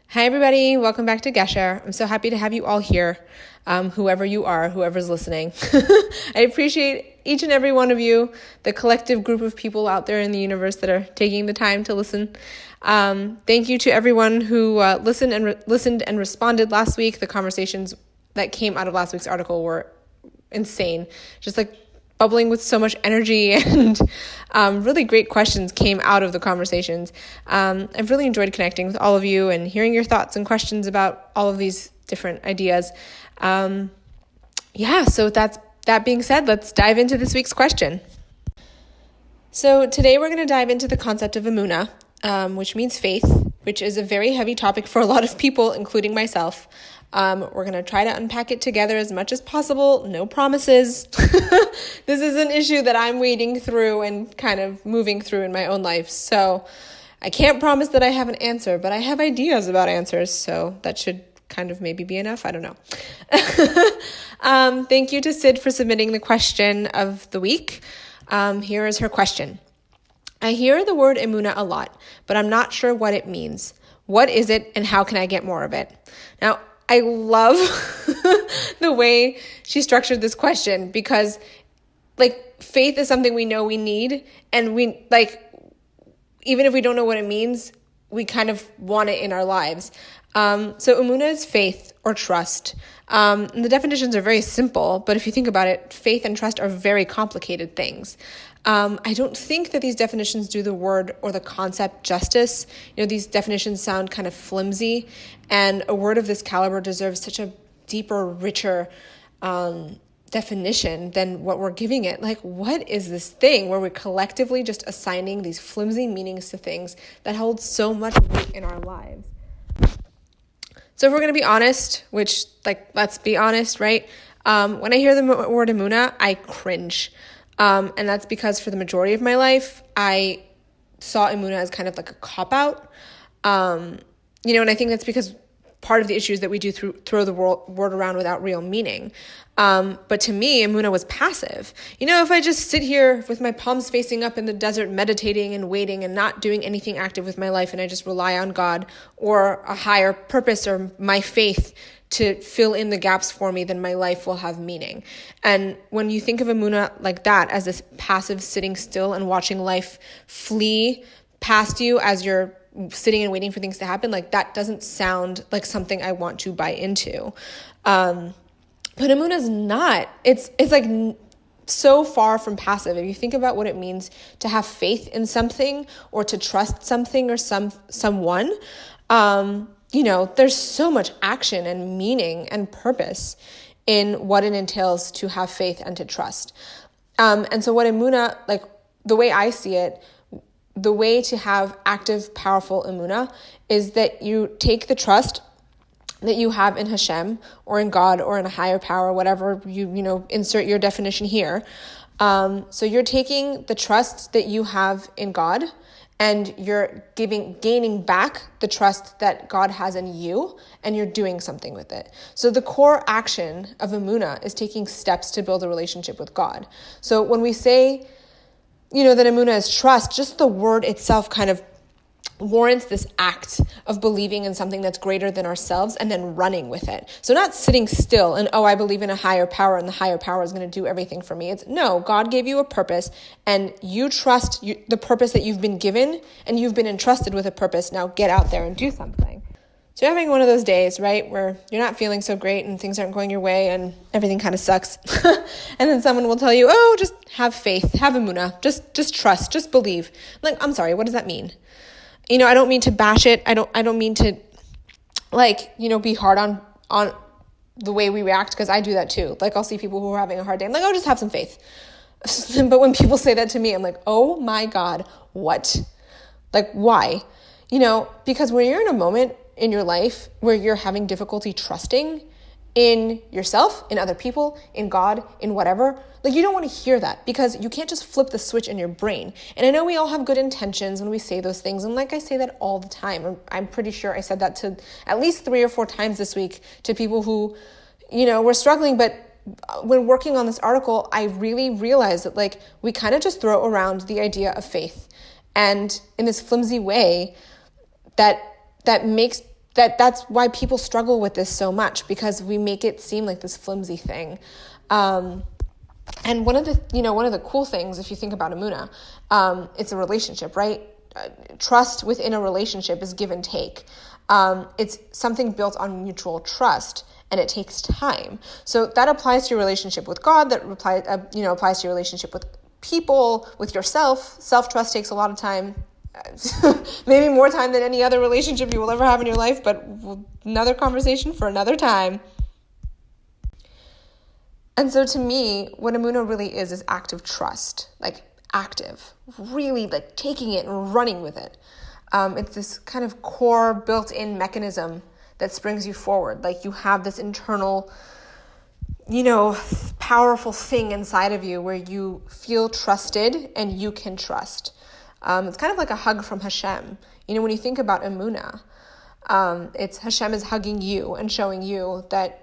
Hi, everybody. Welcome back to Gesher. I'm so happy to have you all here, whoever you are, whoever's listening. I appreciate each and every one of you, the collective group of people out there in the universe that are taking the time to listen. Thank you to everyone who listened and responded last week. The conversations that came out of last week's article were insane. Just like bubbling with so much energy and really great questions came out of the conversations. I've really enjoyed connecting with all of you and hearing your thoughts and questions about all of these different ideas. So with that being said, let's dive into this week's question. So today we're going to dive into the concept of emunah, which means faith, which is a very heavy topic for a lot of people, including myself. We're going to try to unpack it together as much as possible. No promises. This is an issue that I'm wading through and kind of moving through in my own life. So I can't promise that I have an answer, but I have ideas about answers. So that should kind of maybe be enough. I don't know. Thank you to Sid for submitting the question of the week. Here is her question. I hear the word emunah a lot, but I'm not sure what it means. What is it and how can I get more of it? Now, I love the way she structured this question because faith is something we know we need, and we even if we don't know what it means, we kind of want it in our lives. So emunah is faith or trust. And the definitions are very simple, but if you think about it, faith and trust are very complicated things. I don't think that these definitions do the word or the concept justice. These definitions sound kind of flimsy, and a word of this caliber deserves such a deeper, richer definition than what we're giving it. What is this thing where we're collectively just assigning these flimsy meanings to things that hold so much weight in our lives? So if we're going to be honest, which, let's be honest, right? When I hear the word emunah, I cringe. And that's because for the majority of my life, I saw emunah as kind of like a cop-out. And I think that's because part of the issue is that we do throw the word around without real meaning. But to me, emunah was passive. If I just sit here with my palms facing up in the desert, meditating and waiting and not doing anything active with my life, and I just rely on God or a higher purpose or my faith to fill in the gaps for me, then my life will have meaning. And when you think of emunah like that, as this passive sitting still and watching life flee past you as you're sitting and waiting for things to happen, that doesn't sound like something I want to buy into. But emunah is not. It's so far from passive. If you think about what it means to have faith in something or to trust something or someone, there's so much action and meaning and purpose in what it entails to have faith and to trust. And so what emunah, the way I see it, the way to have active, powerful emunah is that you take the trust that you have in Hashem or in God or in a higher power, whatever you insert your definition here. So you're taking the trust that you have in God and you're gaining back the trust that God has in you, and you're doing something with it. So the core action of emunah is taking steps to build a relationship with God. So when we say, that emunah is trust, just the word itself kind of warrants this act of believing in something that's greater than ourselves and then running with it. So not sitting still and, I believe in a higher power and the higher power is going to do everything for me. It's no, God gave you a purpose and you trust the purpose that you've been given and you've been entrusted with a purpose. Now get out there and do something. So you're having one of those days, right, where you're not feeling so great and things aren't going your way and everything kind of sucks. And then someone will tell you, just have faith, have emunah, just trust, just believe. I'm sorry, what does that mean? I don't mean to bash it. I don't mean to be hard on the way we react, because I do that too. I'll see people who are having a hard day. I'm just have some faith. But when people say that to me, I'm like, oh my God, what? Why? Because when you're in a moment in your life where you're having difficulty trusting in yourself, in other people, in God, in whatever, you don't want to hear that, because you can't just flip the switch in your brain. And I know we all have good intentions when we say those things, and I say that all the time. I'm pretty sure I said that to at least 3 or 4 times this week to people who, were struggling. But when working on this article, I really realized that we kind of just throw around the idea of faith, and in this flimsy way that makes that's why people struggle with this so much, because we make it seem like this flimsy thing. And one of the cool things, if you think about Emunah, it's a relationship, right? Trust within a relationship is give and take. It's something built on mutual trust, and it takes time. So that applies to your relationship with God. That applies to your relationship with people, with yourself. Self-trust takes a lot of time, maybe more time than any other relationship you will ever have in your life, but another conversation for another time. And so to me, what Emunah really is active trust, like active, really like taking it and running with it. It's this kind of core built-in mechanism that springs you forward. Like you have this internal, powerful thing inside of you where you feel trusted and you can trust. It's kind of like a hug from Hashem. When you think about Emunah, it's Hashem is hugging you and showing you that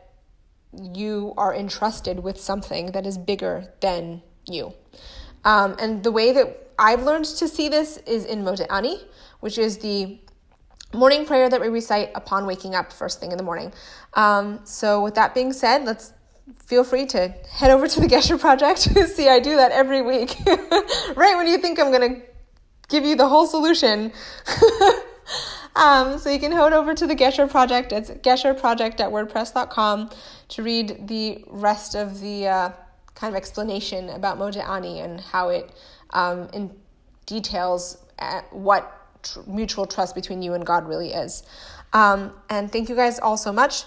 you are entrusted with something that is bigger than you. And the way that I've learned to see this is in Modeh Ani, which is the morning prayer that we recite upon waking up first thing in the morning. So with that being said, let's feel free to head over to the Gesher Project. See, I do that every week. Right when you think I'm going to give you the whole solution. So you can head over to the Gesher Project. It's gesherproject.wordpress.com to read the rest of the kind of explanation about Modeh Ani and how it in details what mutual trust between you and God really is. And thank you guys all so much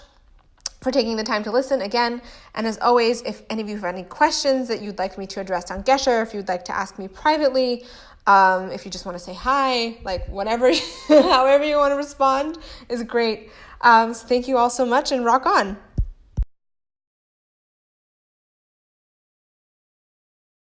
for taking the time to listen again. And as always, if any of you have any questions that you'd like me to address on Gesher, if you'd like to ask me privately, if you just want to say hi, like whatever, however you want to respond is great. So thank you all so much, and rock on.